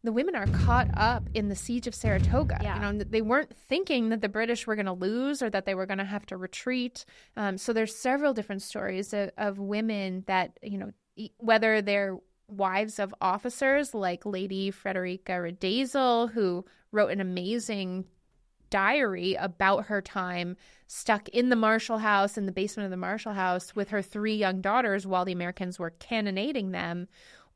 the women are caught up in the siege of Saratoga. Yeah. They weren't thinking that the British were going to lose or that they were going to have to retreat. So there's several different stories of women that, whether they're wives of officers like Lady Frederica Riedesel, who wrote an amazing diary about her time stuck in the Marshall House, in the basement of the Marshall House, with her 3 young daughters while the Americans were cannonading them,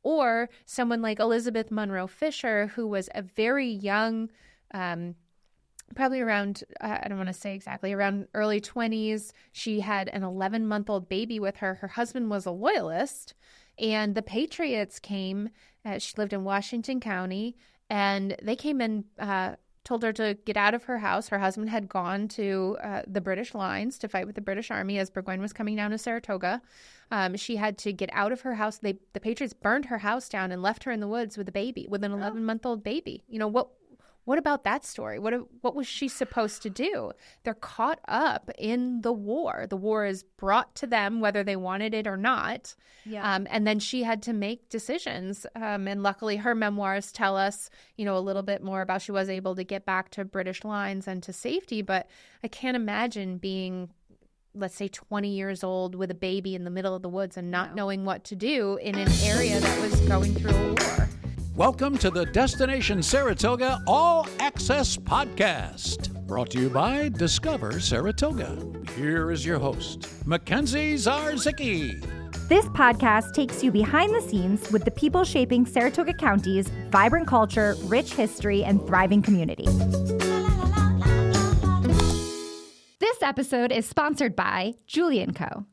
or someone like Elizabeth Monroe Fisher, who was a very young, probably around, I don't want to say exactly, around early 20s. She had an 11-month-old baby with her. Her husband was a loyalist, and the Patriots came. She lived in Washington County, and they came and told her to get out of her house. Her husband had gone to the British lines to fight with the British Army as Burgoyne was coming down to Saratoga. She had to get out of her house. The Patriots burned her house down and left her in the woods with a baby, with an 11-month-old baby. What about that story? What was she supposed to do? They're caught up in the war. The war is brought to them whether they wanted it or not. Yeah. And then she had to make decisions. And luckily her memoirs tell us, a little bit more about she was able to get back to British lines and to safety. But I can't imagine being, let's say, 20 years old with a baby in the middle of the woods and not knowing what to do in an area that was going through a war. Welcome to the Destination Saratoga All Access Podcast, brought to you by Discover Saratoga. Here is your host, Mackenzie Zarzicki. This podcast takes you behind the scenes with the people shaping Saratoga County's vibrant culture, rich history, and thriving community. This episode is sponsored by Julie & Co.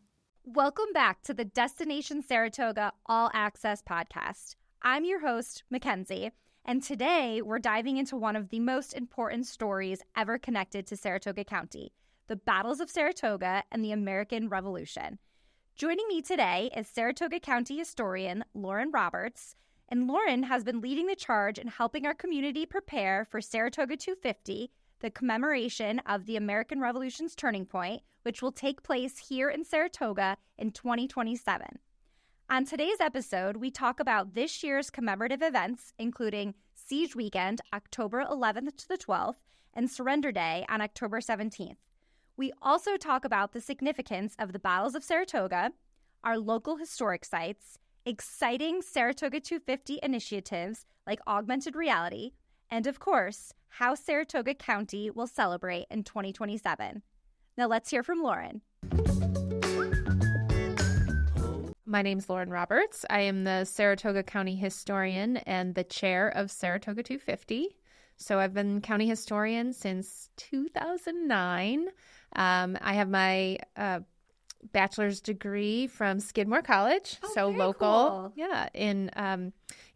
Welcome back to the Destination Saratoga All Access Podcast. I'm your host, Mackenzie, and today we're diving into one of the most important stories ever connected to Saratoga County, the battles of Saratoga and the American Revolution. Joining me today is Saratoga County historian Lauren Roberts, and Lauren has been leading the charge in helping our community prepare for Saratoga 250, the commemoration of the American Revolution's turning point, which will take place here in Saratoga in 2027. On today's episode, we talk about this year's commemorative events, including Siege Weekend, October 11th to the 12th, and Surrender Day on October 17th. We also talk about the significance of the battles of Saratoga, our local historic sites, exciting Saratoga 250 initiatives like Augmented Reality, and of course, how Saratoga County will celebrate in 2027. Now let's hear from Lauren. My name's Lauren Roberts. I am the Saratoga County historian and the chair of Saratoga 250. So I've been county historian since 2009. I have my bachelor's degree from Skidmore College, so local, cool. In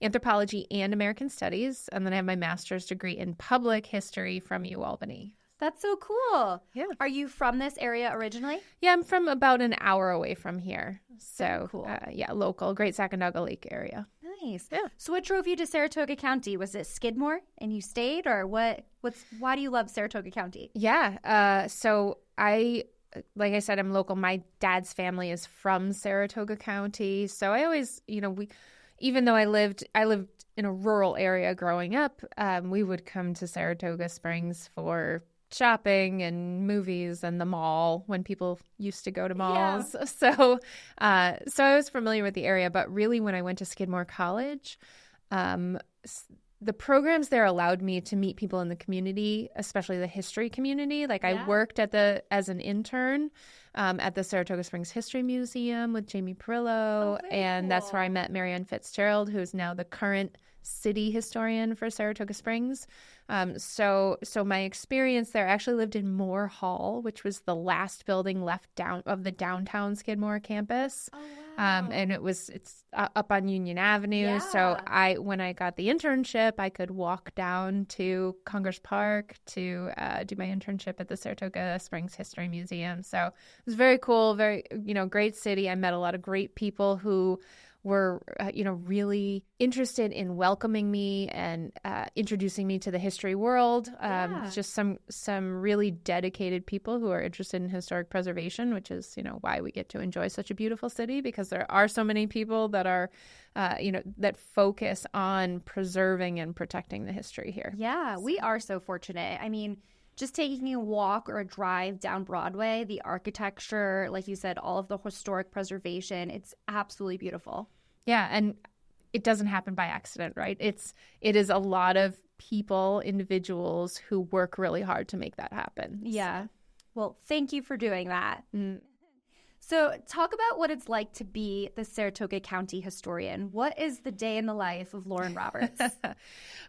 anthropology and American studies. And then I have my master's degree in public history from UAlbany. That's so cool. Yeah. Are you from this area originally? Yeah, I'm from about an hour away from here. So, cool. Local, Great Sacandaga Lake area. Nice. Yeah. So what drove you to Saratoga County? Was it Skidmore and you stayed, or why do you love Saratoga County? Yeah. So like I said, I'm local. My dad's family is from Saratoga County. So I always, even though I lived in a rural area growing up, we would come to Saratoga Springs for shopping and movies and the mall when people used to go to malls. Yeah. So I was familiar with the area, but really when I went to Skidmore College, the programs there allowed me to meet people in the community, especially the history community. Like I worked as an intern at the Saratoga Springs History Museum with Jamie Perillo, and that's where I met Marianne Fitzgerald, who is now the current city historian for Saratoga Springs. So my experience there, I actually lived in Moore Hall, which was the last building left down of the downtown Skidmore campus. Oh, wow. And it's up on Union Avenue. Yeah. So when I got the internship, I could walk down to Congress Park to do my internship at the Saratoga Springs History Museum. So it was very cool, very, great city. I met a lot of great people who were, really interested in welcoming me and, introducing me to the history world. Just some really dedicated people who are interested in historic preservation, which is, why we get to enjoy such a beautiful city, because there are so many people that are, that focus on preserving and protecting the history here. Yeah, we are so fortunate. I mean, just taking a walk or a drive down Broadway, the architecture, like you said, all of the historic preservation, it's absolutely beautiful. Yeah, and it doesn't happen by accident, right? It is a lot of people, individuals who work really hard to make that happen. Yeah. Well, thank you for doing that. So talk about what it's like to be the Saratoga County historian. What is the day in the life of Lauren Roberts?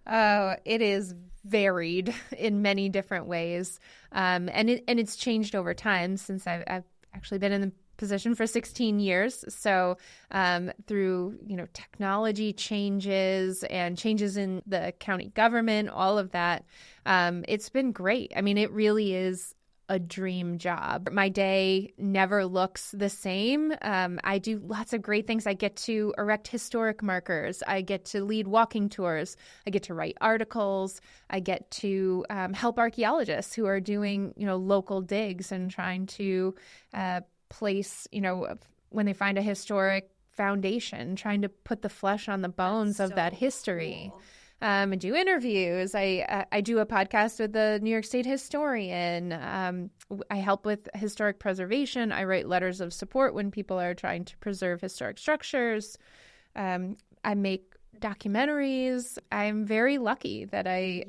Oh, it is varied in many different ways. And it's changed over time since I've actually been in the position for 16 years. So through, technology changes and changes in the county government, all of that, it's been great. I mean, it really is a dream job. My day never looks the same. I do lots of great things. I get to erect historic markers. I get to lead walking tours. I get to write articles. I get to help archaeologists who are doing, local digs and trying to place, when they find a historic foundation, trying to put the flesh on the bones of that history. Cool. And do interviews. I do a podcast with the New York State historian. I help with historic preservation. I write letters of support when people are trying to preserve historic structures. I make documentaries. I'm very lucky that I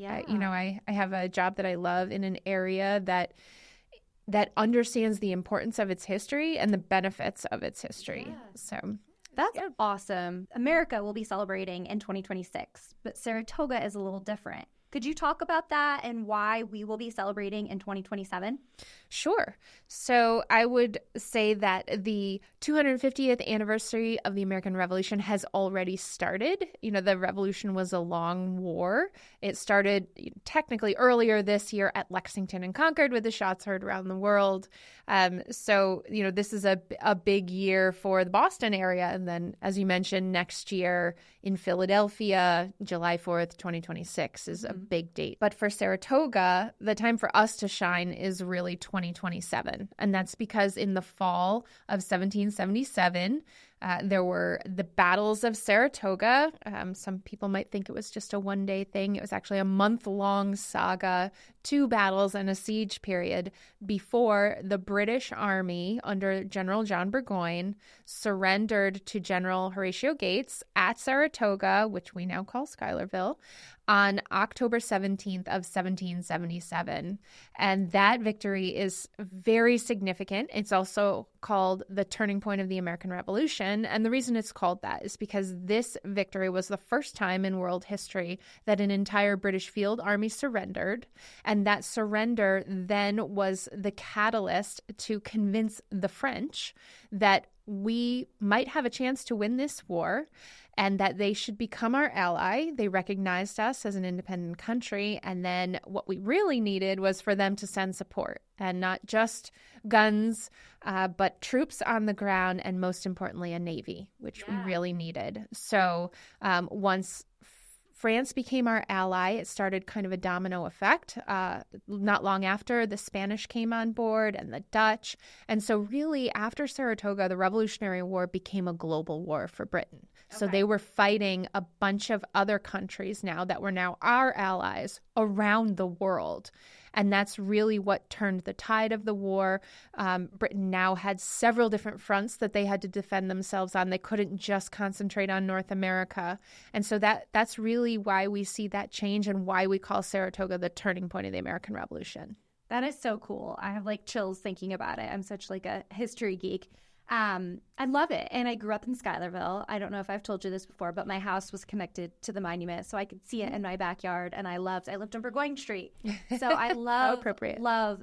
have a job that I love in an area that understands the importance of its history and the benefits of its history. Yeah. So that's awesome. America will be celebrating in 2026, but Saratoga is a little different. Could you talk about that and why we will be celebrating in 2027? Sure. So I would say that the 250th anniversary of the American Revolution has already started. The Revolution was a long war. It started technically earlier this year at Lexington and Concord with the shots heard around the world. So this is a big year for the Boston area. And then, as you mentioned, next year in Philadelphia, July 4th, 2026 is a big date. But for Saratoga, the time for us to shine is really 2027. And that's because in the fall of 1777, there were the battles of Saratoga. Some people might think it was just a one-day thing. It was actually a month-long saga, 2 battles and a siege period before the British Army under General John Burgoyne surrendered to General Horatio Gates at Saratoga, which we now call Schuylerville, on October 17th of 1777. And that victory is very significant. It's also called the turning point of the American Revolution. And the reason it's called that is because this victory was the first time in world history that an entire British field army surrendered. And that surrender then was the catalyst to convince the French that we might have a chance to win this war and that they should become our ally. They recognized us as an independent country. And then what we really needed was for them to send support, and not just guns, but troops on the ground, and most importantly, a navy, which we really needed. So once France became our ally, it started kind of a domino effect. Not long after, the Spanish came on board and the Dutch. And so really, after Saratoga, the Revolutionary War became a global war for Britain. So they were fighting a bunch of other countries now that were now our allies around the world. And that's really what turned the tide of the war. Britain now had several different fronts that they had to defend themselves on. They couldn't just concentrate on North America. And so that's really why we see that change and why we call Saratoga the turning point of the American Revolution. That is so cool. I have chills thinking about it. I'm such a history geek. I love it. And I grew up in Schuylerville. I don't know if I've told you this before, but my house was connected to the monument, so I could see it in my backyard. And I lived on Burgoyne Street. So I love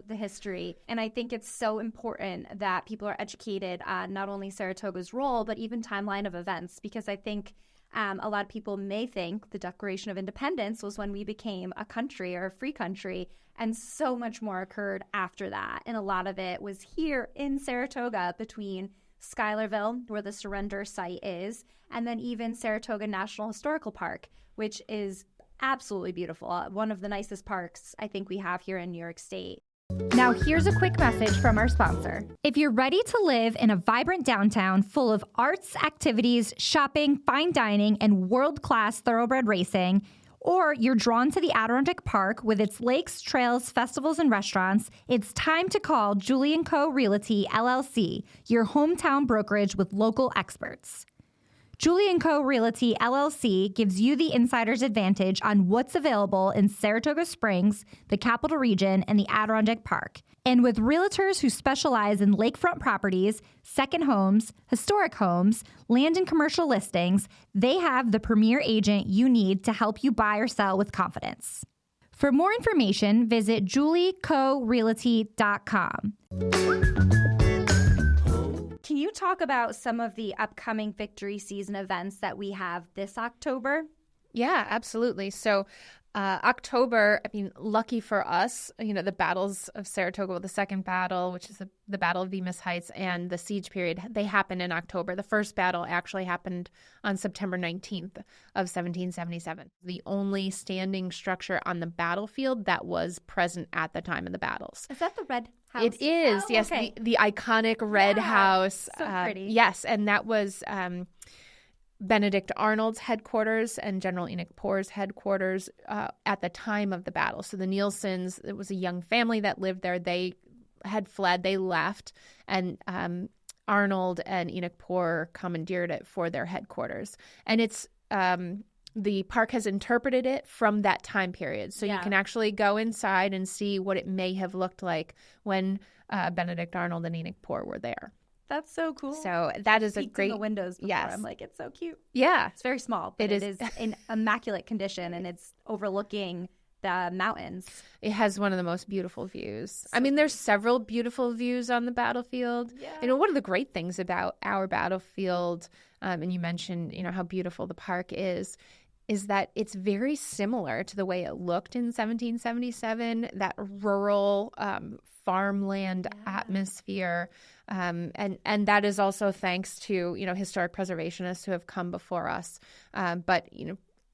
the history. And I think it's so important that people are educated on not only Saratoga's role, but even timeline of events, because I think a lot of people may think the Declaration of Independence was when we became a country or a free country, and so much more occurred after that. And a lot of it was here in Saratoga between Schuylerville, where the surrender site is, and then even Saratoga National Historical Park, which is Absolutely beautiful. One of the nicest parks I think we have here in New York State. Now, here's a quick message from our sponsor. If you're ready to live in a vibrant downtown full of arts, activities, shopping, fine dining, and world-class thoroughbred racing, or you're drawn to the Adirondack Park with its lakes, trails, festivals, and restaurants, it's time to call Julie & Co. Realty, LLC, your hometown brokerage with local experts. Julie & Co. Realty, LLC gives you the insider's advantage on what's available in Saratoga Springs, the Capital Region, and the Adirondack Park. And with realtors who specialize in lakefront properties, second homes, historic homes, land and commercial listings, they have the premier agent you need to help you buy or sell with confidence. For more information, visit juliecorealty.com. Can you talk about some of the upcoming Victory Season events that we have this October? Yeah, absolutely. So October, I mean, lucky for us, the battles of Saratoga, well, the second battle, which is the Battle of Bemis Heights, and the siege period, they happened in October. The first battle actually happened on September 19th of 1777. The only standing structure on the battlefield that was present at the time of the battles. Is that the Red House? It is, oh, yes, okay. the iconic Red House. So pretty. Yes, and that was Benedict Arnold's headquarters and General Enoch Poor's headquarters at the time of the battle. So the Nielsen's, it was a young family that lived there. They had fled, they left, and Arnold and Enoch Poor commandeered it for their headquarters. And it's the park has interpreted it from that time period. So you can actually go inside and see what it may have looked like when Benedict Arnold and Enoch Poor were there. That's so cool. So that is a great. In the windows before. Yes. I'm like, it's so cute. Yeah. It's very small, but it is in immaculate condition, and it's overlooking the mountains. It has one of the most beautiful views. I mean, there's several beautiful views on the battlefield. Yeah. One of the great things about our battlefield, and you mentioned, how beautiful the park is that it's very similar to the way it looked in 1777, that rural farmland atmosphere. And that is also thanks to, historic preservationists who have come before us. But,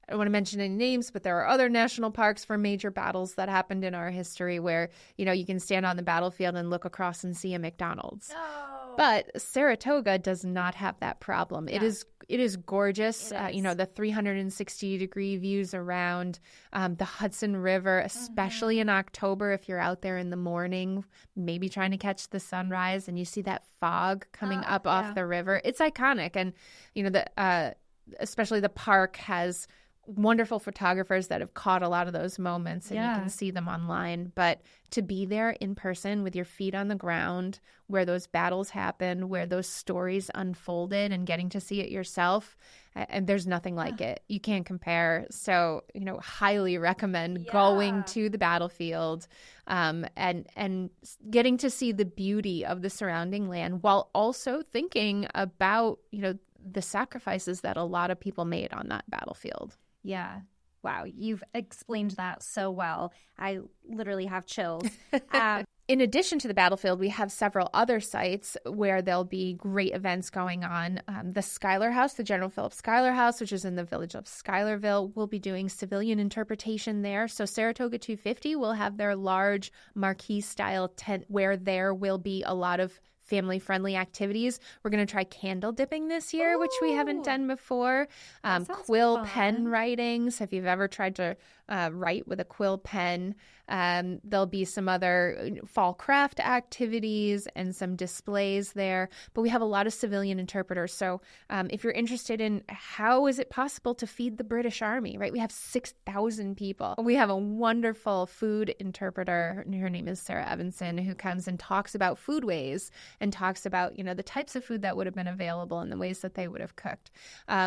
I don't want to mention any names, but there are other national parks for major battles that happened in our history where, you can stand on the battlefield and look across and see a McDonald's. Oh. But Saratoga does not have that problem. Yeah. It is gorgeous. It is. The 360-degree views around the Hudson River, especially in October if you're out there in the morning, maybe trying to catch the sunrise, and you see that fog coming up off the river. It's iconic. And, especially the park has wonderful photographers that have caught a lot of those moments, and you can see them online. But to be there in person with your feet on the ground where those battles happened, where those stories unfolded, and getting to see it yourself, and there's nothing like it. You can't compare. So, highly recommend going to the battlefield and getting to see the beauty of the surrounding land while also thinking about, the sacrifices that a lot of people made on that battlefield. Yeah. Wow. You've explained that so well. I literally have chills. In addition to the battlefield, we have several other sites where there'll be great events going on. The Schuyler House, the General Philip Schuyler House, which is in the village of Schuylerville, will be doing civilian interpretation there. So Saratoga 250 will have their large marquee-style tent where there will be a lot of family-friendly activities. We're going to try candle dipping this year, which we haven't done before. Quill pen writings. If you've ever tried to write with a quill pen, there'll be some other fall craft activities and some displays there. But we have a lot of civilian interpreters. So if you're interested in how is it possible to feed the British Army, right? We have 6,000 people. We have a wonderful food interpreter. Her name is Sarah Evanson, who comes and talks about foodways and talks about, the types of food that would have been available and the ways that they would have cooked.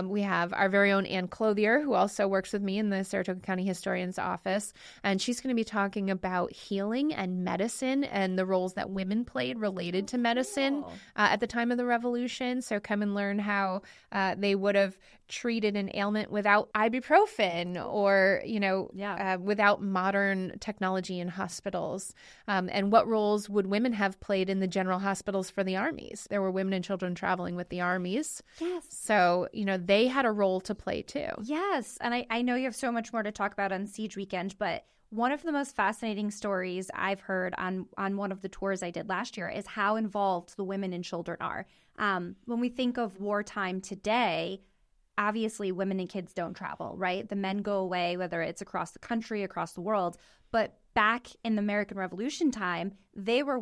We have our very own Ann Clothier, who also works with me in the Saratoga County Historian's office, and she's going to be talking about healing and medicine and the roles that women played related to medicine at the time of the Revolution. So come and learn how they would have treated an ailment without ibuprofen or, without modern technology in hospitals. And what roles would women have played in the general hospitals for the armies? There were women and children traveling with the armies. Yes. So, they had a role to play too. Yes. And I know you have so much more to talk about on Siege Weekend, but one of the most fascinating stories I've heard on one of the tours I did last year is how involved the women and children are. When we think of wartime today, obviously women and kids don't travel, right? The men go away, whether it's across the country, across the world. But back in the American Revolution time, they were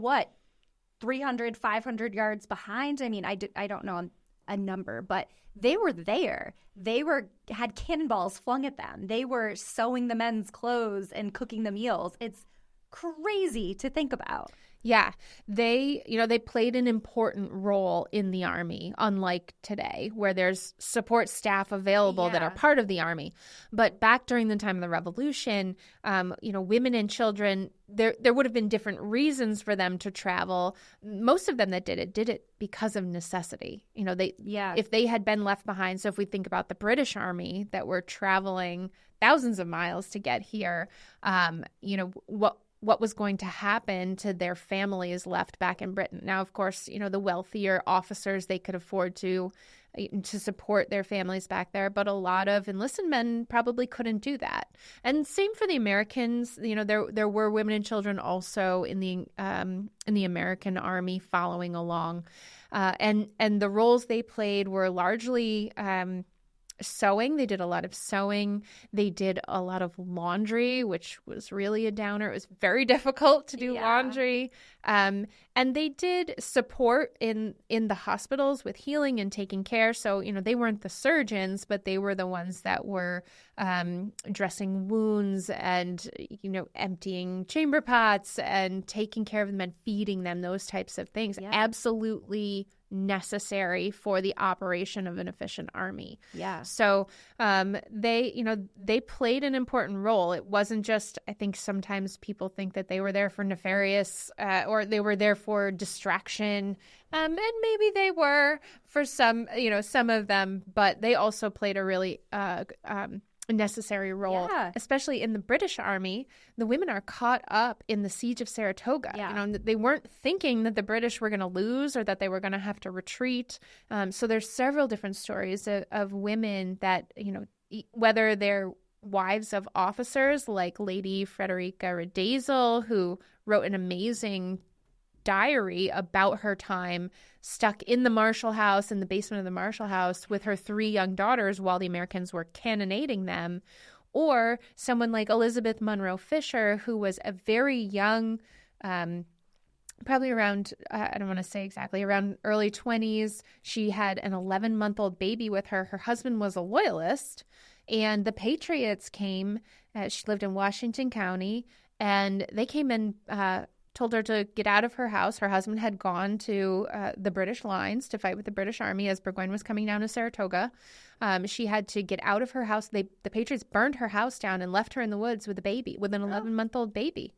300, 500 yards behind? I mean, I don't know a number, but they were there. They had cannonballs flung at them. They were sewing the men's clothes and cooking the meals. It's crazy to think about. Yeah, they played an important role in the Army, unlike today, where there's support staff available that are part of the Army. But back during the time of the Revolution, women and children, there would have been different reasons for them to travel. Most of them that did it because of necessity. If they had been left behind. So if we think about the British Army that were traveling thousands of miles to get here, what was going to happen to their families left back in Britain. Now, of course, the wealthier officers, they could afford to support their families back there, but a lot of enlisted men probably couldn't do that. And same for the Americans. There were women and children also in the American Army following along, and the roles they played were largely sewing. They did a lot of sewing. They did a lot of laundry, which was really a downer. It was very difficult to do laundry. And they did support in the hospitals with healing and taking care. So, they weren't the surgeons, but they were the ones that were dressing wounds and, emptying chamber pots and taking care of them and feeding them, those types of things. Yeah. Absolutely necessary for the operation of an efficient army. Yeah. So they played an important role. It wasn't just, I think sometimes people think that they were there for nefarious or they were there for distraction. And maybe they were for some of them, but they also played a really necessary role, especially in the British Army. The women are caught up in the siege of Saratoga. Yeah. They weren't thinking that the British were going to lose or that they were going to have to retreat. So there's several different stories of women that, whether they're wives of officers like Lady Frederica Riedesel, who wrote an amazing diary about her time stuck in the Marshall House, in the basement of the Marshall House with her 3 young daughters while the Americans were cannonading them, or someone like Elizabeth Monroe Fisher, who was a very young, probably around, I don't want to say exactly, around early 20s. She had an 11-month-old baby with her. Her husband was a loyalist, and the Patriots came. She lived in Washington County, and they came and told her to get out of her house. Her husband had gone to the British lines to fight with the British Army as Burgoyne was coming down to Saratoga. She had to get out of her house. The Patriots burned her house down and left her in the woods with a baby, with an 11-month-old baby.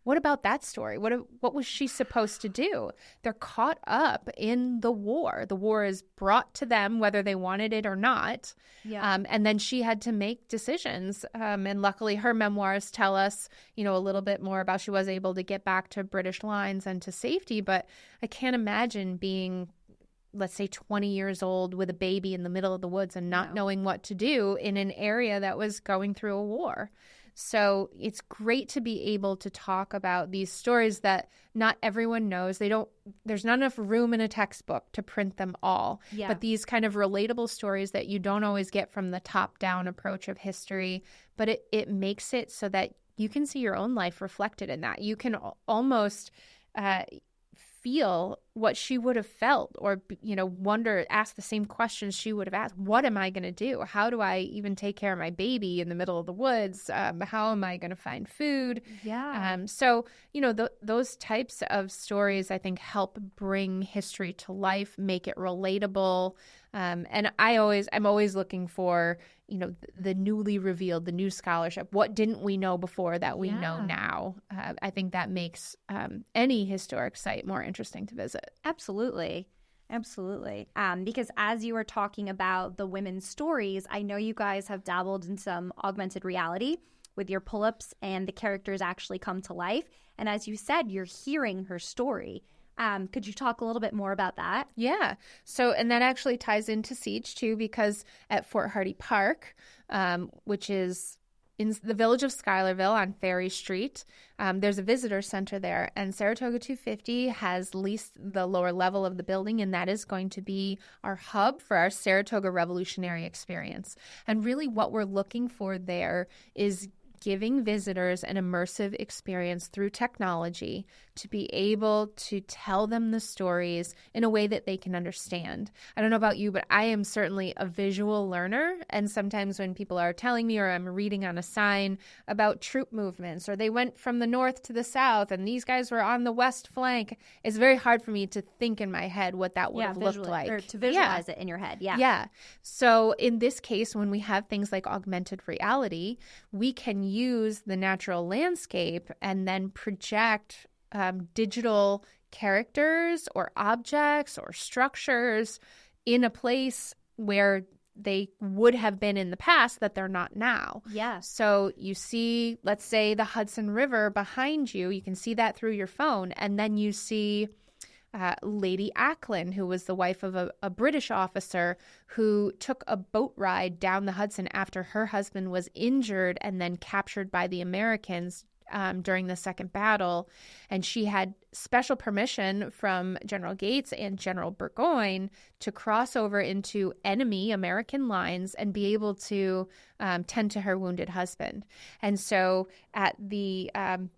What about that story? What was she supposed to do? They're caught up in the war. The war is brought to them whether they wanted it or not. Yeah. And then she had to make decisions. And luckily her memoirs tell us, a little bit more about she was able to get back to British lines and to safety. But I can't imagine being, let's say, 20 years old with a baby in the middle of the woods and not knowing what to do in an area that was going through a war. So it's great to be able to talk about these stories that not everyone knows. There's not enough room in a textbook to print them all. Yeah. But these kind of relatable stories that you don't always get from the top-down approach of history, but it makes it so that you can see your own life reflected in that. You can almost feel what she would have felt, or ask the same questions she would have asked. What am I going to do? How do I even take care of my baby in the middle of the woods? How am I going to find food? Yeah. So those types of stories, I think, help bring history to life, make it relatable. And I'm always looking for the newly revealed, the new scholarship. What didn't we know before that we know now? I think that makes any historic site more interesting to visit. Absolutely. Absolutely. Because as you were talking about the women's stories, I know you guys have dabbled in some augmented reality with your pull-ups and the characters actually come to life. And as you said, you're hearing her story. Could you talk a little bit more about that? Yeah. So, and that actually ties into Siege too, because at Fort Hardy Park, which is in the village of Schuylerville on Ferry Street, there's a visitor center there, and Saratoga 250 has leased the lower level of the building, and that is going to be our hub for our Saratoga Revolutionary experience. And really what we're looking for there is giving visitors an immersive experience through technology to be able to tell them the stories in a way that they can understand. I don't know about you, but I am certainly a visual learner. And sometimes when people are telling me, or I'm reading on a sign about troop movements, or they went from the north to the south and these guys were on the west flank, it's very hard for me to think in my head what that would have looked like. Or to visualize it in your head. Yeah. So in this case, when we have things like augmented reality, we can use the natural landscape and then project digital characters or objects or structures in a place where they would have been in the past that they're not now. Yeah. So you see, let's say, the Hudson River behind you. You can see that through your phone. And then you see Lady Ackland, who was the wife of a British officer who took a boat ride down the Hudson after her husband was injured and then captured by the Americans during the Second Battle. And she had special permission from General Gates and General Burgoyne to cross over into enemy American lines and be able to tend to her wounded husband. And so at the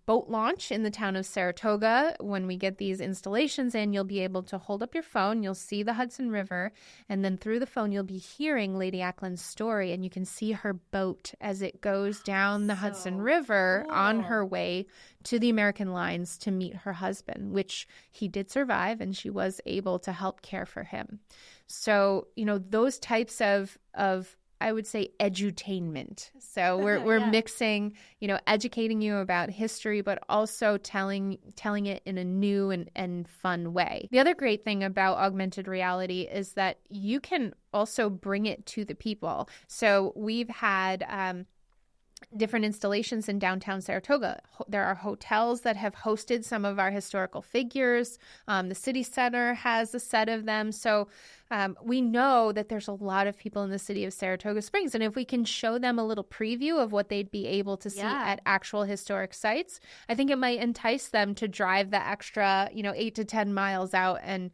boat launch in the town of Saratoga, when we get these installations in, you'll be able to hold up your phone, you'll see the Hudson River, and then through the phone, you'll be hearing Lady Ackland's story, and you can see her boat as it goes down the Hudson River on her way to the American lines to meet her husband, which he did survive, and she was able to help care for him. So, those types of I would say edutainment. So we're mixing, educating you about history, but also telling it in a new and fun way. The other great thing about augmented reality is that you can also bring it to the people. So we've had different installations in downtown Saratoga. There are hotels that have hosted some of our historical figures. The city center has a set of them. So we know that there's a lot of people in the city of Saratoga Springs. And if we can show them a little preview of what they'd be able to see at actual historic sites, I think it might entice them to drive the extra, 8 to 10 miles out and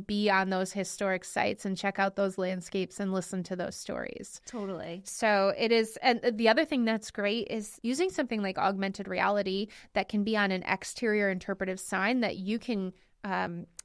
be on those historic sites and check out those landscapes and listen to those stories. Totally. So it is. And the other thing that's great is using something like augmented reality that can be on an exterior interpretive sign that you can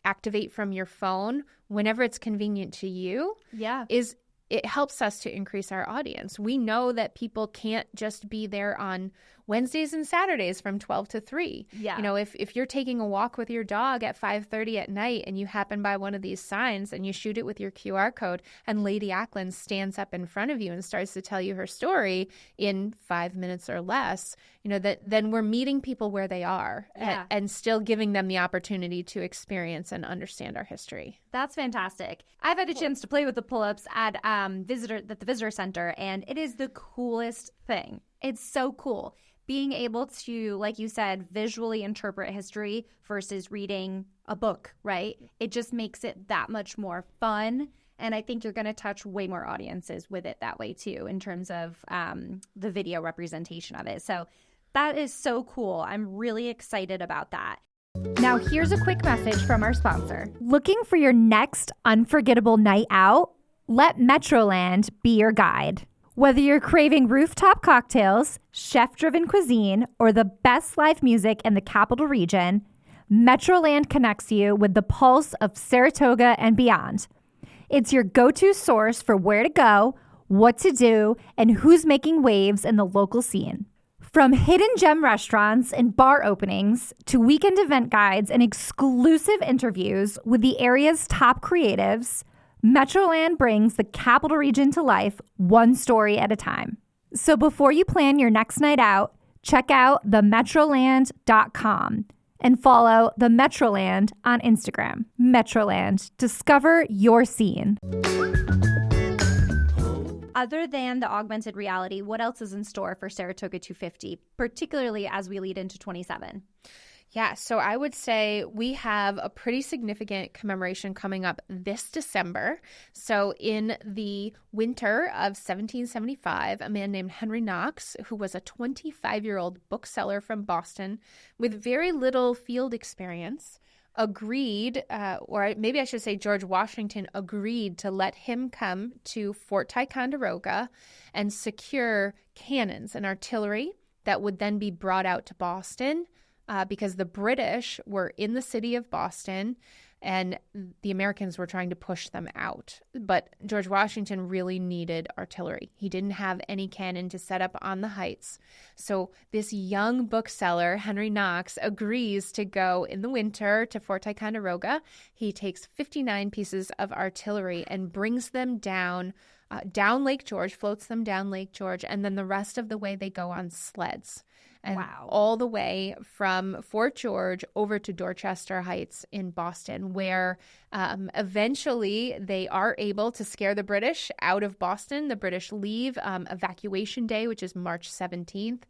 activate from your phone whenever it's convenient to you. Yeah. It helps us to increase our audience. We know that people can't just be there on Wednesdays and Saturdays from 12 to 3. Yeah. If you're taking a walk with your dog at 5:30 at night and you happen by one of these signs and you shoot it with your QR code and Lady Ackland stands up in front of you and starts to tell you her story in 5 minutes or less, then we're meeting people where they are and still giving them the opportunity to experience and understand our history. That's fantastic. I've had a chance to play with the pull-ups at the visitor center, and it is the coolest thing. It's so cool. Being able to, like you said, visually interpret history versus reading a book, right? It just makes it that much more fun. And I think you're going to touch way more audiences with it that way, too, in terms of the video representation of it. So that is so cool. I'm really excited about that. Now, here's a quick message from our sponsor. Looking for your next unforgettable night out? Let Metroland be your guide. Whether you're craving rooftop cocktails, chef-driven cuisine, or the best live music in the capital region, Metroland connects you with the pulse of Saratoga and beyond. It's your go-to source for where to go, what to do, and who's making waves in the local scene. From hidden gem restaurants and bar openings to weekend event guides and exclusive interviews with the area's top creatives, Metroland brings the capital region to life one story at a time. So before you plan your next night out, check out themetroland.com And follow the Metroland on Instagram. Metroland. Discover your scene. Other than the augmented reality, what else is in store for Saratoga 250, particularly as we lead into 27? Yeah, so I would say we have a pretty significant commemoration coming up this December. So in the winter of 1775, a man named Henry Knox, who was a 25-year-old bookseller from Boston with very little field experience, agreed, or maybe I should say George Washington agreed to let him come to Fort Ticonderoga and secure cannons and artillery that would then be brought out to Boston. Because the British were in the city of Boston and the Americans were trying to push them out. But George Washington really needed artillery. He didn't have any cannon to set up on the heights. So this young bookseller, Henry Knox, agrees to go in the winter to Fort Ticonderoga. He takes 59 pieces of artillery and brings them down Lake George, floats them down Lake George, and then the rest of the way they go on sleds. And all the way from Fort George over to Dorchester Heights in Boston, where eventually they are able to scare the British out of Boston. The British leave. Evacuation Day, which is March 17th,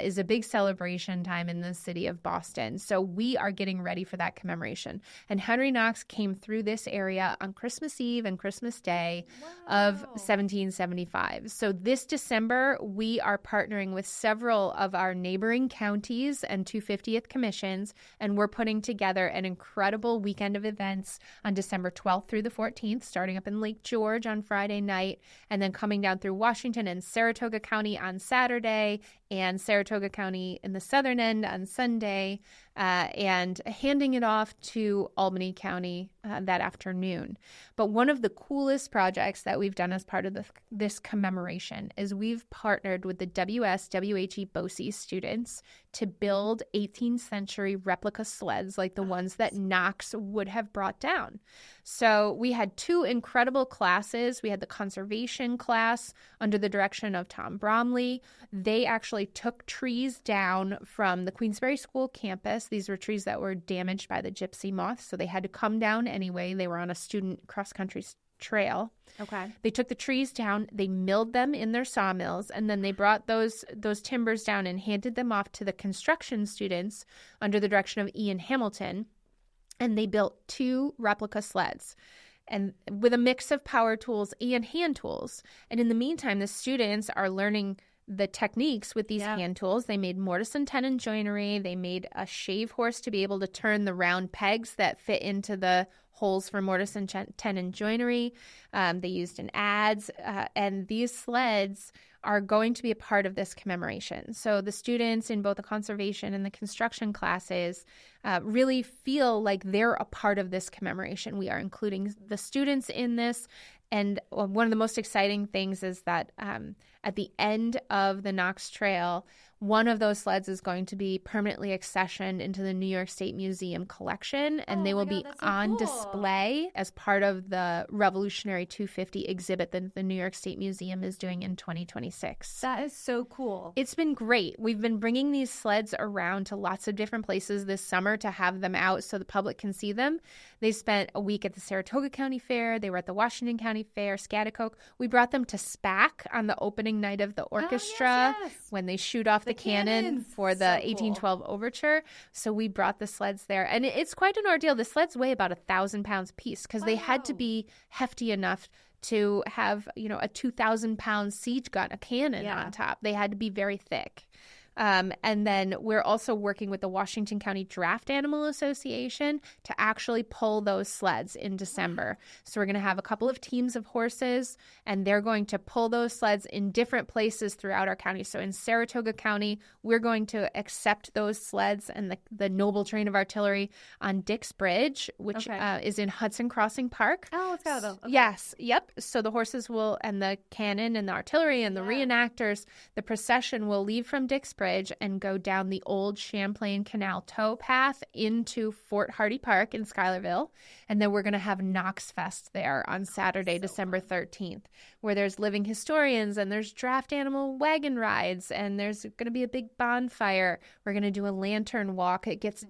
is a big celebration time in the city of Boston. So we are getting ready for that commemoration. And Henry Knox came through this area on Christmas Eve and Christmas Day of 1775. So this December, we are partnering with several of our neighboring counties and 250th commissions, and we're putting together an incredible weekend of events on December 12th through the 14th, starting up in Lake George on Friday night, and then coming down through Washington and Saratoga County on Saturday, and Saratoga County in the southern end on Sunday, and handing it off to Albany County that afternoon. But one of the coolest projects that we've done as part of this commemoration is we've partnered with the WSWHE BOCES students to build 18th century replica sleds like the ones that Knox would have brought down. So we had two incredible classes. We had the conservation class under the direction of Tom Bromley. They actually took trees down from the Queensbury School campus. These were trees that were damaged by the gypsy moths, so they had to come down anyway. They were on a student cross-country trail. Okay. They took the trees down, they milled them in their sawmills, and then they brought those timbers down and handed them off to the construction students under the direction of Ian Hamilton, and they built two replica sleds. And with a mix of power tools and hand tools. And in the meantime, the students are learning the techniques with these hand tools. They made mortise and tenon joinery. They made a shave horse to be able to turn the round pegs that fit into the holes for mortise and tenon joinery. They used an adze, and these sleds are going to be a part of this commemoration. So the students in both the conservation and the construction classes really feel like they're a part of this commemoration. We are including the students in this. And one of the most exciting things is that at the end of the Knox Trail, one of those sleds is going to be permanently accessioned into the New York State Museum collection, and they will be on display as part of the Revolutionary 250 exhibit that the New York State Museum is doing in 2026. That is so cool. It's been great. We've been bringing these sleds around to lots of different places this summer to have them out so the public can see them. They spent a week at the Saratoga County Fair. They were at the Washington County Fair, Schaghticoke. We brought them to SPAC on the opening night of the orchestra when they shoot off the cannon for the 1812 overture. So we brought the sleds there. And it's quite an ordeal. The sleds weigh about 1,000 pounds a piece because they had to be hefty enough to have, a 2,000-pound siege gun, a cannon on top. They had to be very thick. And then we're also working with the Washington County Draft Animal Association to actually pull those sleds in December. So we're going to have a couple of teams of horses, and they're going to pull those sleds in different places throughout our county. So in Saratoga County, we're going to accept those sleds and the noble train of artillery on Dix Bridge, which is in Hudson Crossing Park. Oh, it's got okay. Yes. Yep. So the horses will, and the cannon and the artillery and the reenactors, the procession will leave from Dix Bridge Bridge and go down the old Champlain Canal tow path into Fort Hardy Park in Schuylerville. And then we're going to have Knox Fest there on Saturday, December 13th, where there's living historians and there's draft animal wagon rides and there's going to be a big bonfire. We're going to do a lantern walk. It gets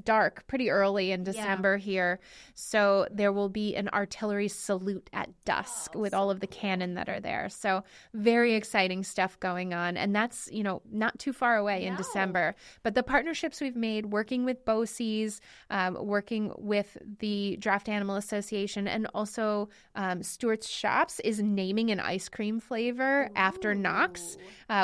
dark pretty early in December here. So there will be an artillery salute at dusk with all of the cannon that are there. So very exciting stuff going on. And that's, not too far away in December. But the partnerships we've made working with BOCES, working with the Draft Animal Association, and also Stewart's Shops is naming an ice cream flavor after Knox,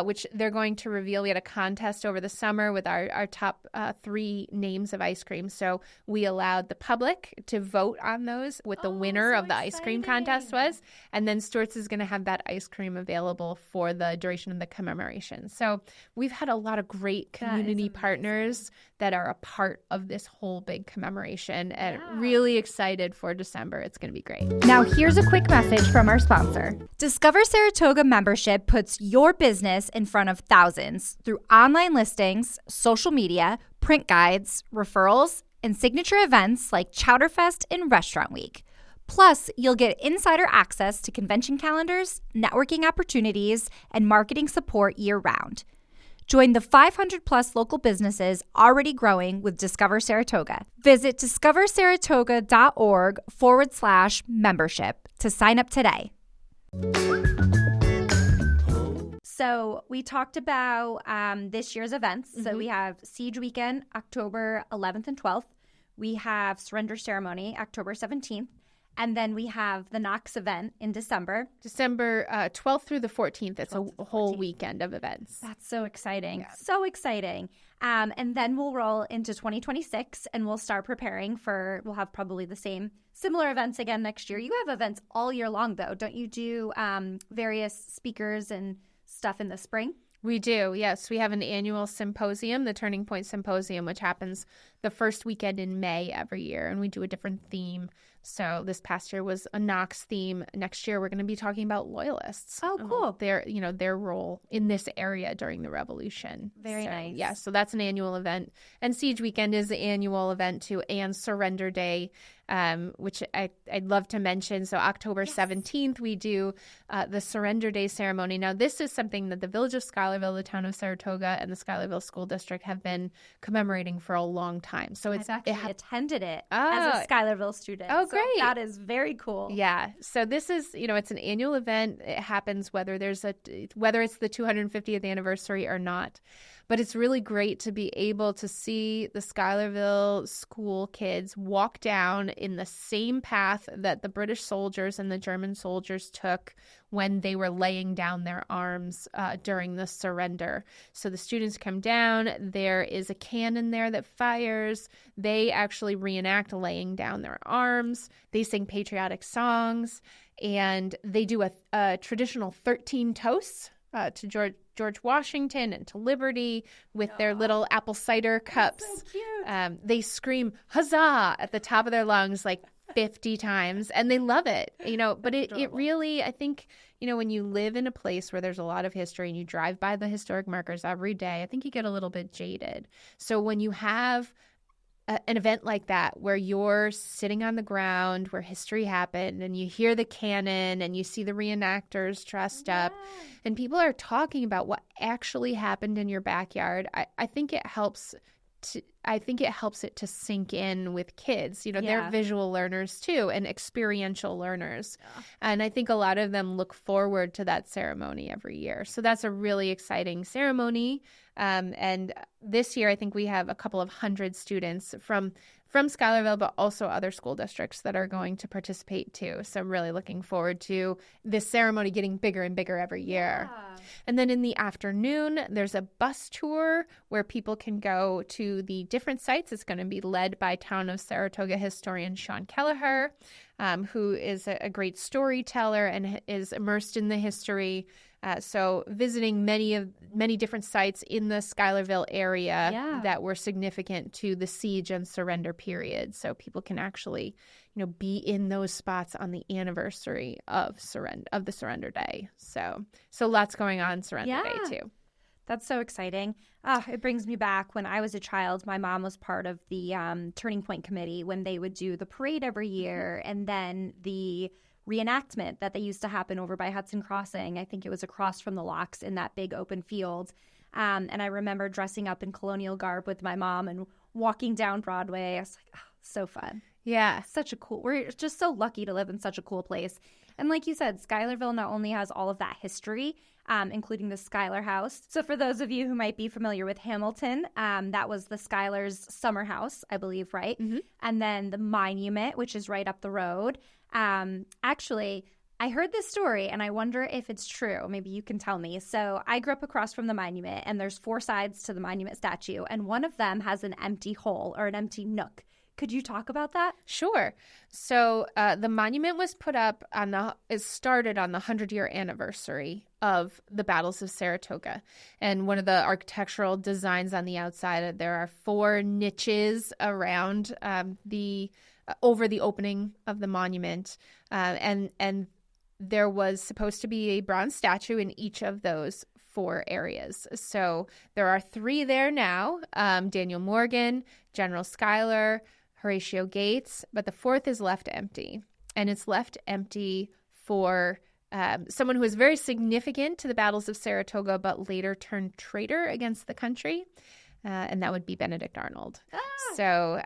which they're going to reveal. We had a contest over the summer with our top 3 names of ice cream. So we allowed the public to vote on those with the winner of the ice cream contest was. And then Stewart's is going to have that ice cream available for the duration of the commemoration. So we've had a lot of great community partners that are a part of this whole big commemoration, and really excited for December. It's going to be great. Now, here's a quick message from our sponsor. Discover Saratoga membership puts your business in front of thousands through online listings, social media, print guides, referrals, and signature events like Chowderfest and Restaurant Week. Plus, you'll get insider access to convention calendars, networking opportunities, and marketing support year-round. Join the 500-plus local businesses already growing with Discover Saratoga. Visit discoversaratoga.org/membership to sign up today. So we talked about this year's events. So we have Siege Weekend, October 11th and 12th. We have Surrender Ceremony, October 17th. And then we have the Knox event in December. December 12th through the 14th. It's a whole weekend of events. That's so exciting. Yeah. So exciting. And then we'll roll into 2026 and we'll start preparing we'll have probably the same similar events again next year. You have events all year long, though. Don't you do various speakers and stuff in the spring? We do, yes. We have an annual symposium, the Turning Point Symposium, which happens the first weekend in May every year, and we do a different theme. So this past year was a Knox theme. Next year, we're going to be talking about loyalists. Oh, cool. Their role in this area during the Revolution. Very nice. Yeah, so that's an annual event. And Siege Weekend is the annual event too, and Surrender Day, which I'd love to mention. So October 17th, we do the Surrender Day ceremony. Now, this is something that the Village of Schuylerville, the town of Saratoga, and the Schuylerville School District have been commemorating for a long time. So I've actually attended it as a Schuylerville student. Oh, great. So that is very cool. Yeah. So this is, it's an annual event. It happens whether it's the 250th anniversary or not. But it's really great to be able to see the Schuylerville school kids walk down in the same path that the British soldiers and the German soldiers took when they were laying down their arms during the surrender. So the students come down. There is a cannon there that fires. They actually reenact laying down their arms. They sing patriotic songs. And they do a traditional 13 toasts to George Washington and to Liberty with their little apple cider cups. So cute. They scream huzzah at the top of their lungs like 50 times, and they love it, but it really, I think, when you live in a place where there's a lot of history and you drive by the historic markers every day, I think you get a little bit jaded. So when you have an event like that where you're sitting on the ground where history happened and you hear the cannon and you see the reenactors dressed up and people are talking about what actually happened in your backyard, I think it helps it to sink in with kids. They're visual learners too and experiential learners. Yeah. And I think a lot of them look forward to that ceremony every year. So that's a really exciting ceremony. And this year, I think we have a couple of hundred students from Schuylerville, but also other school districts that are going to participate too. So I'm really looking forward to this ceremony getting bigger and bigger every year. Yeah. And then in the afternoon, there's a bus tour where people can go to the different sites. It's going to be led by Town of Saratoga historian Sean Kelleher, who is a great storyteller and is immersed in the history. So visiting many different sites in the Schuylerville area that were significant to the siege and surrender period. So people can actually, be in those spots on the anniversary of the surrender day. So lots going on Surrender Day too. That's so exciting. It brings me back when I was a child. My mom was part of the Turning Point Committee when they would do the parade every year, and then the reenactment that they used to happen over by Hudson Crossing. I think it was across from the locks in that big open field. And I remember dressing up in colonial garb with my mom and walking down Broadway. I was like, oh, so fun. Yeah. We're just so lucky to live in such a cool place. And like you said, Schuylerville not only has all of that history, including the Schuyler House. So for those of you who might be familiar with Hamilton, that was the Schuylers' summer house, I believe, right? Mm-hmm. And then the Monument, which is right up the road. Actually, I heard this story, and I wonder if it's true. Maybe you can tell me. So I grew up across from the Monument, and there's 4 sides to the Monument statue, and one of them has an empty hole or an empty nook. Could you talk about that? Sure. So the monument was put up it started on the 100-year anniversary of the battles of Saratoga. And one of the architectural designs on the outside, there are 4 niches around over the opening of the monument. And there was supposed to be a bronze statue in each of those 4 areas. So there are 3 there now, Daniel Morgan, General Schuyler, Horatio Gates, but the 4th is left empty. And it's left empty for someone who was very significant to the battles of Saratoga, but later turned traitor against the country. And that would be Benedict Arnold. So,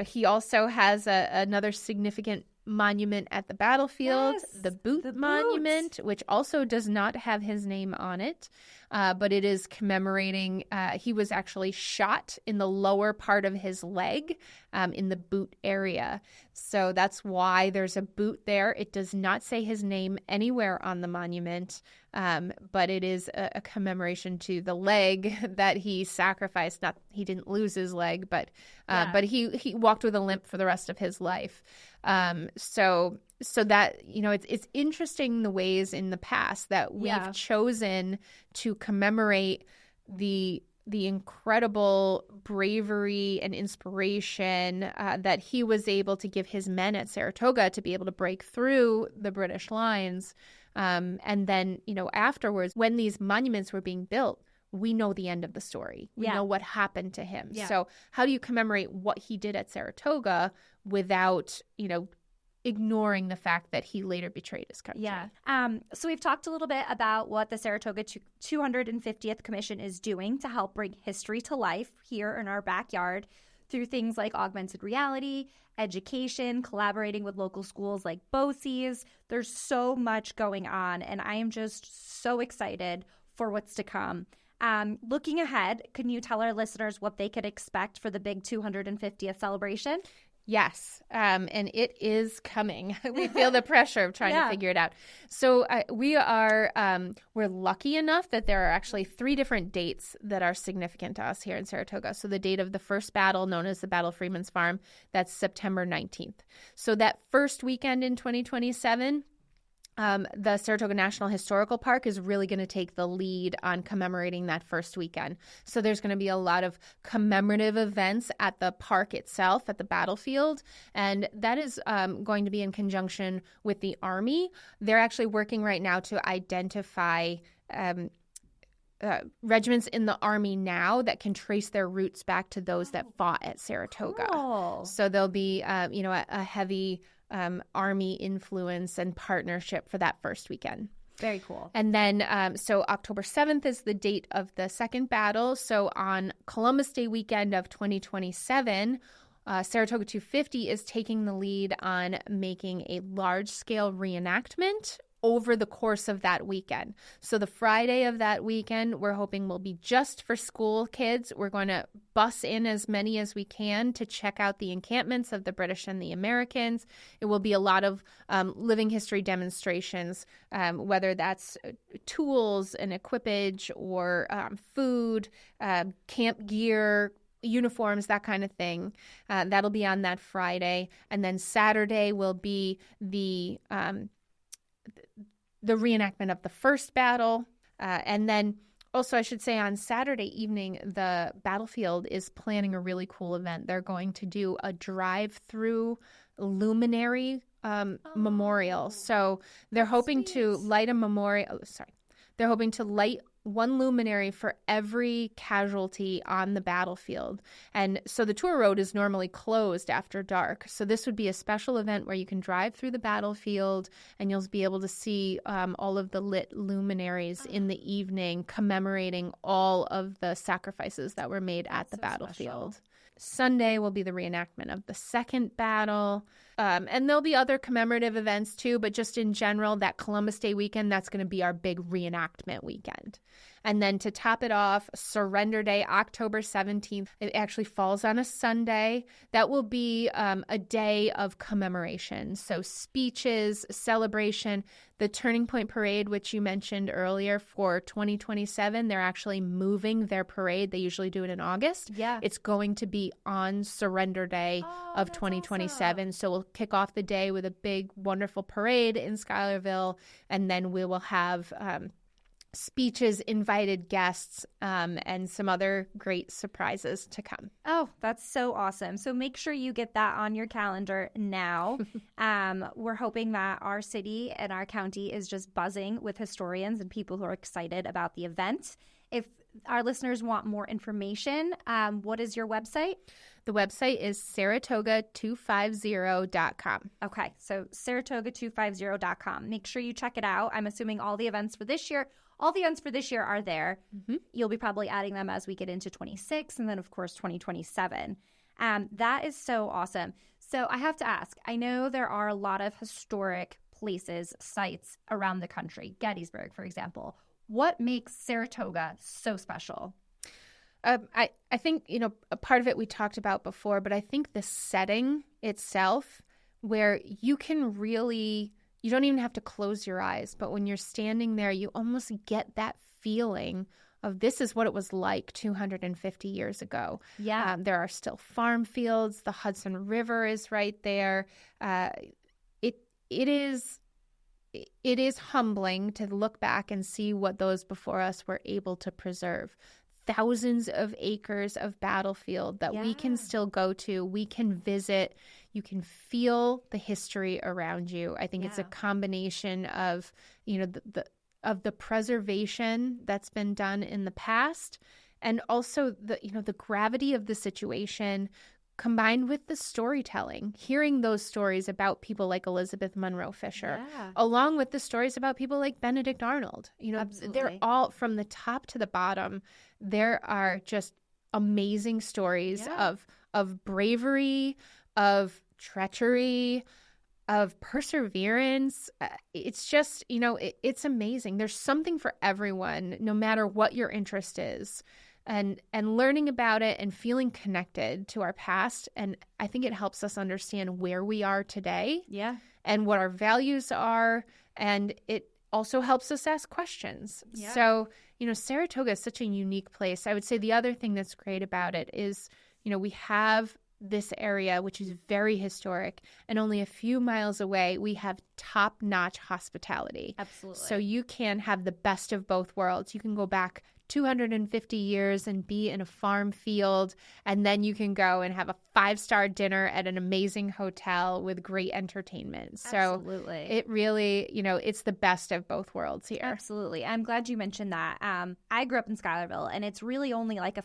he also has another significant monument at the battlefield, the Boot Monument, which also does not have his name on it, but it is commemorating, he was actually shot in the lower part of his leg in the boot area. So that's why there's a boot there. It does not say his name anywhere on the monument, but it is a commemoration to the leg that he sacrificed. Not he didn't lose his leg, but he walked with a limp for the rest of his life. So that, it's interesting the ways in the past that we've chosen to commemorate the incredible bravery and inspiration that he was able to give his men at Saratoga to be able to break through the British lines. And then, afterwards, when these monuments were being built, we know the end of the story. We know what happened to him. Yeah. So how do you commemorate what he did at Saratoga without, ignoring the fact that he later betrayed his country? Yeah. So we've talked a little bit about what the Saratoga 250th Commission is doing to help bring history to life here in our backyard through things like augmented reality, education, collaborating with local schools like BOCES. There's so much going on, and I am just so excited for what's to come. Looking ahead, can you tell our listeners what they could expect for the big 250th celebration? Yes, and it is coming. We feel the pressure of trying to figure it out. So we're lucky enough that there are actually 3 different dates that are significant to us here in Saratoga. So the date of the first battle, known as the Battle of Freeman's Farm, that's September 19th. So that first weekend in 2027, the Saratoga National Historical Park is really going to take the lead on commemorating that first weekend. So there's going to be a lot of commemorative events at the park itself, at the battlefield, and that is going to be in conjunction with the Army. They're actually working right now to identify regiments in the Army now that can trace their roots back to those that fought at Saratoga. Cool. So there'll be, a heavy Army influence and partnership for that first weekend. Very cool. And then, so October 7th is the date of the second battle. So on Columbus Day weekend of 2027, Saratoga 250 is taking the lead on making a large-scale reenactment over the course of that weekend. So the Friday of that weekend, we're hoping will be just for school kids. We're going to bus in as many as we can to check out the encampments of the British and the Americans. It will be a lot of living history demonstrations, whether that's tools and equipage or food, camp gear, uniforms, that kind of thing. That'll be on that Friday. And then Saturday will be the reenactment of the first battle. And then also, I should say, on Saturday evening, the battlefield is planning a really cool event. They're going to do a drive-through luminary memorial. So they're hoping to light a memorial. They're hoping to light one luminary for every casualty on the battlefield. And so the tour road is normally closed after dark. So this would be a special event where you can drive through the battlefield and you'll be able to see all of the lit luminaries in the evening commemorating all of the sacrifices that were made at the battlefield. Special. Sunday will be the reenactment of the second battle. And there'll be other commemorative events too, but just in general, that Columbus Day weekend, that's going to be our big reenactment weekend. And then to top it off, Surrender Day, October 17th. It actually falls on a Sunday. That will be a day of commemoration. So speeches, celebration, the Turning Point Parade, which you mentioned earlier for 2027, they're actually moving their parade. They usually do it in August. Yeah. It's going to be on Surrender Day of 2027. Awesome. So we'll kick off the day with a big, wonderful parade in Schuylerville, and then we will have speeches, invited guests, and some other great surprises to come. Oh, that's so awesome. So make sure you get that on your calendar now. We're hoping that our city and our county is just buzzing with historians and people who are excited about the event. If our listeners want more information, what is your website? The website is Saratoga250.com. Okay, so Saratoga250.com. Make sure you check it out. I'm assuming all the events for this year are there. Mm-hmm. You'll be probably adding them as we get into 26 and then, of course, 2027. That is so awesome. So I have to ask, I know there are a lot of historic places, sites around the country, Gettysburg, for example. What makes Saratoga so special? I think, a part of it we talked about before, but I think the setting itself where you can really, you don't even have to close your eyes, but when you're standing there, you almost get that feeling of this is what it was like 250 years ago. Yeah. There are still farm fields. The Hudson River is right there. It is humbling to look back and see what those before us were able to preserve. Thousands of acres of battlefield that we can still go to. We can visit. You can feel the history around you. I think it's a combination of, the preservation that's been done in the past, and also the gravity of the situation combined with the storytelling, hearing those stories about people like Elizabeth Monroe Fisher, along with the stories about people like Benedict Arnold. Absolutely. They're all, from the top to the bottom, there are just amazing stories of bravery, of treachery, of perseverance. It's just, it's amazing. There's something for everyone, no matter what your interest is. And learning about it and feeling connected to our past. And I think it helps us understand where we are today and what our values are. And it also helps us ask questions. Yeah. So, Saratoga is such a unique place. I would say the other thing that's great about it is, we have this area, which is very historic, and only a few miles away, we have top-notch hospitality. Absolutely. So you can have the best of both worlds. You can go back 250 years and be in a farm field, and then you can go and have a 5-star dinner at an amazing hotel with great entertainment. So absolutely. It really, it's the best of both worlds here. Absolutely. I'm glad you mentioned that. I grew up in Schuylerville, and it's really only like a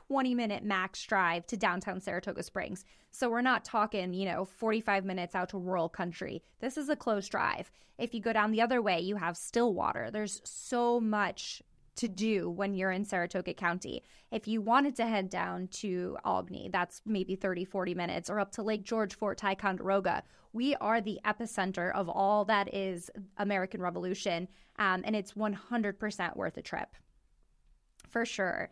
20-minute max drive to downtown Saratoga Springs. So we're not talking, 45 minutes out to rural country. This is a close drive. If you go down the other way, you have Stillwater. There's so much to do when you're in Saratoga County. If you wanted to head down to Albany, that's maybe 30-40 minutes, or up to Lake George, Fort Ticonderoga. We are the epicenter of all that is American Revolution, and it's 100% worth a trip. For sure.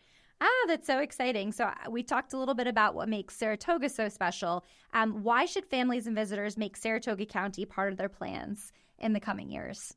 That's so exciting. So we talked a little bit about what makes Saratoga so special. Why should families and visitors make Saratoga County part of their plans in the coming years?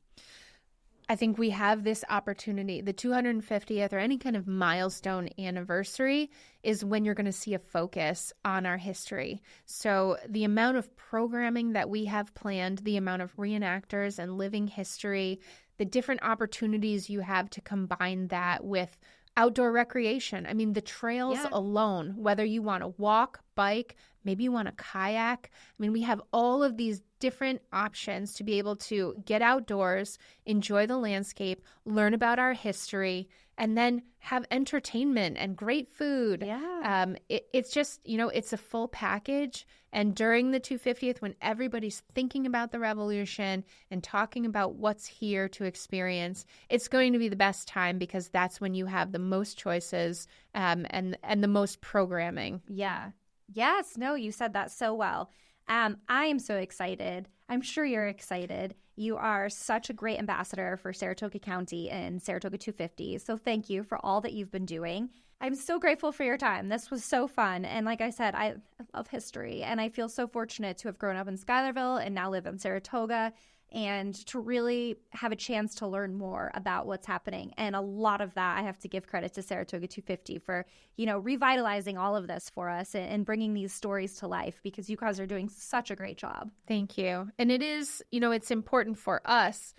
I think we have this opportunity. The 250th or any kind of milestone anniversary is when you're going to see a focus on our history. So the amount of programming that we have planned, the amount of reenactors and living history, the different opportunities you have to combine that with outdoor recreation. I mean, the trails alone, whether you want to walk, bike, maybe you want to kayak. I mean, we have all of these different options to be able to get outdoors, enjoy the landscape, learn about our history, and then have entertainment and great food. Yeah. It's just, it's a full package. And during the 250th, when everybody's thinking about the revolution and talking about what's here to experience, it's going to be the best time because that's when you have the most choices and the most programming. Yeah. Yes. No, you said that so well. I am so excited. I'm sure you're excited. You are such a great ambassador for Saratoga County and Saratoga 250. So thank you for all that you've been doing. I'm so grateful for your time. This was so fun. And like I said, I love history. And I feel so fortunate to have grown up in Schuylerville and now live in Saratoga and to really have a chance to learn more about what's happening. And a lot of that, I have to give credit to Saratoga 250 for, revitalizing all of this for us and bringing these stories to life because you guys are doing such a great job. Thank you. And it is, it's important for us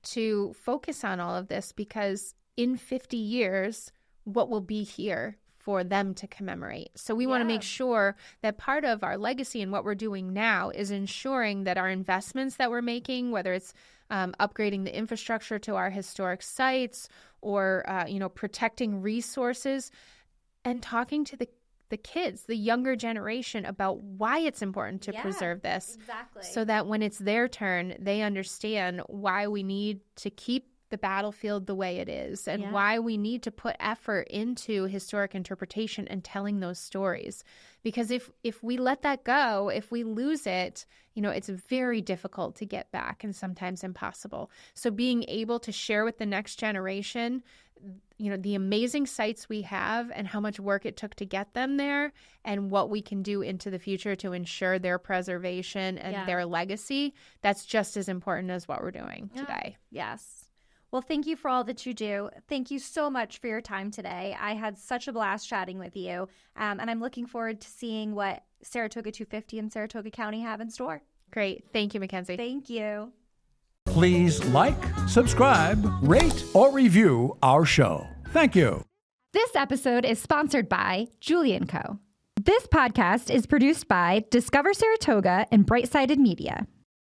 to focus on all of this because in 50 years, what will be here for them to commemorate. So we want to make sure that part of our legacy and what we're doing now is ensuring that our investments that we're making, whether it's upgrading the infrastructure to our historic sites or, protecting resources and talking to the kids, the younger generation about why it's important to preserve this. Exactly. So that when it's their turn, they understand why we need to keep the battlefield the way it is and why we need to put effort into historic interpretation and telling those stories. Because if we let that go, if we lose it, it's very difficult to get back and sometimes impossible. So being able to share with the next generation, the amazing sites we have and how much work it took to get them there and what we can do into the future to ensure their preservation and their legacy, that's just as important as what we're doing today. Yes. Well, thank you for all that you do. Thank you so much for your time today. I had such a blast chatting with you, and I'm looking forward to seeing what Saratoga 250 and Saratoga County have in store. Great. Thank you, Mackenzie. Thank you. Please like, subscribe, rate, or review our show. Thank you. This episode is sponsored by Julie & Co. This podcast is produced by Discover Saratoga and Bright-Sided Media.